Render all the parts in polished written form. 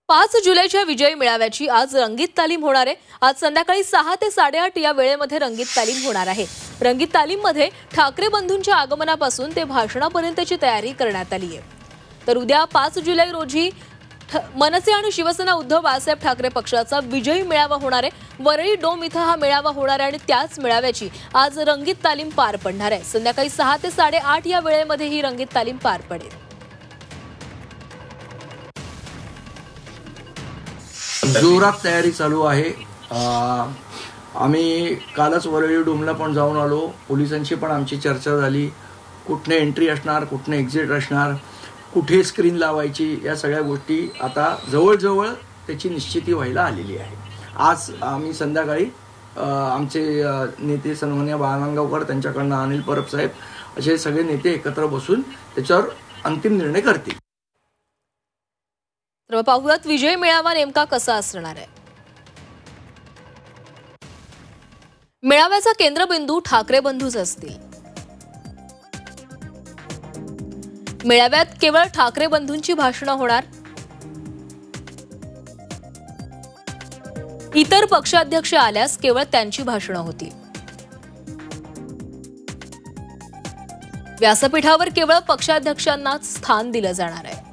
5 जुलैच्या विजयी मेळाव्याची आज रंगीत तालीम होणार आहे। आज संध्याकाळी 6 ते 8:30 या वेळेमध्ये रंगीत तालीम होणार आहे। रंगीत तालीममध्ये ठाकरे बंधूंच्या आगमनापासून ते भाषणापर्यंतची तयारी करण्यात आली आहे। तर उद्या 5 जुलै रोजी मनसे आणि शिवसेना उद्धव बाळासाहेब ठाकरे पक्षाचा विजयी मेळावा होणार आहे। वरळी डोम इथं हा मेळावा होणार आहे आणि त्याच मेळाव्याची आज रंगीत तालीम पार पडणार आहे। संध्याकाळी 6 ते 8:30 या वेळेमध्ये ही रंगीत तालीम पार पडेल। जोरात तयारी चालू आहे। आम्ही कालच वरळी डोमला पण जाऊन आलो। पोलिसांची पण आमची चर्चा झाली। कुठने एंट्री असणार, कुठने एक्झिट असणार, कुठे स्क्रीन लावायची, या सगळ्या गोष्टी आता जवळजवळ त्याची निश्चिती व्हायला आलेली आहे। आज आम्ही संध्याकाळी आमचे नेते सन्माननीय बाळानंदगावकर, त्यांच्याकडनं अनिल परब साहेब असे सगळे नेते एकत्र बसून त्याच्यावर अंतिम निर्णय करतील। तर पाहूयात विजय मेळावा नेमका कसा असणार आहे। मेळाव्याचा केंद्रबिंदू ठाकरे बंधूच असतील। मेळाव्यात केवळ ठाकरे बंधूंची भाषणं होणार। इतर पक्षाध्यक्ष आल्यास केवळ त्यांची भाषणं होतील। व्यासपीठावर केवळ पक्षाध्यक्षांनाच स्थान दिलं जाणार आहे।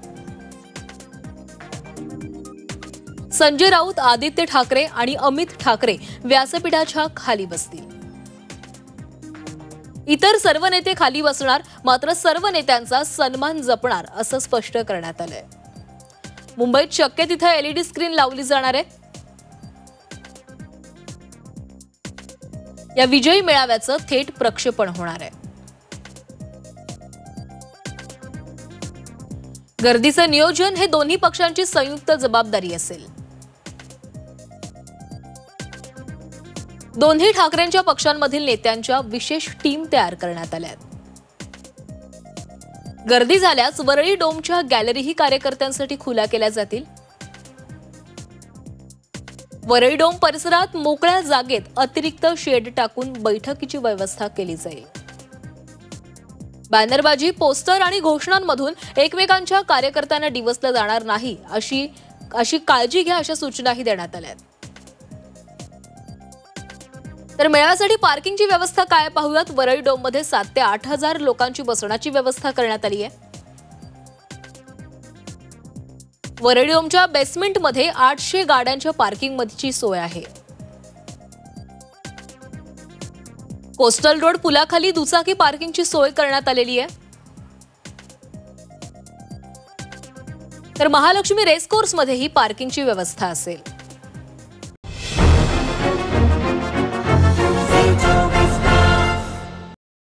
संजय राऊत, आदित्य ठाकरे आणि अमित ठाकरे व्यासपीठाच्या खाली बसतील। इतर सर्व नेते खाली बसणार, मात्र सर्व नेत्यांचा सन्मान जपणार असं स्पष्ट करण्यात आलंय। मुंबईत शक्य तिथे एलईडी स्क्रीन लावली जाणार आहे। या विजयी मेळाव्याचं थेट प्रक्षेपण होणार आहे। गर्दीचं नियोजन हे दोन्ही पक्षांची संयुक्त जबाबदारी असेल। दोन्ही ठाकरेंच्या पक्षांमधील नेत्यांच्या विशेष टीम तयार करण्यात आल्या आहेत। गर्दी झाल्यास वरळी डोमच्या गॅलरीही कार्यकर्त्यांसाठी खुल्या केल्या जातील। वरळी डोम परिसरात मोकळ्या जागेत अतिरिक्त शेड टाकून बैठकीची व्यवस्था केली जाईल। बॅनरबाजी, पोस्टर आणि घोषणांमधून एकमेकांच्या कार्यकर्त्यांना डिवचलं जाणार नाही अशी काळजी घ्या, अशा सूचनाही देण्यात आल्या आहेत। तर मेळाव्यासाठी पार्किंगची व्यवस्था काय पाहूयात। वरळी डोममध्ये 7 ते 8 हजार लोकांची बसण्याची व्यवस्था करण्यात आली आहे। वरळी डोमच्या बेसमेंटमध्ये 800 गाड्यांच्या पार्किंगची सोय आहे। कोस्टल रोड पुलाखाली दुचाकी पार्किंगची सोय करण्यात आलेली आहे। तर महालक्ष्मी रेसकोर्समध्येही पार्किंगची व्यवस्था असेल।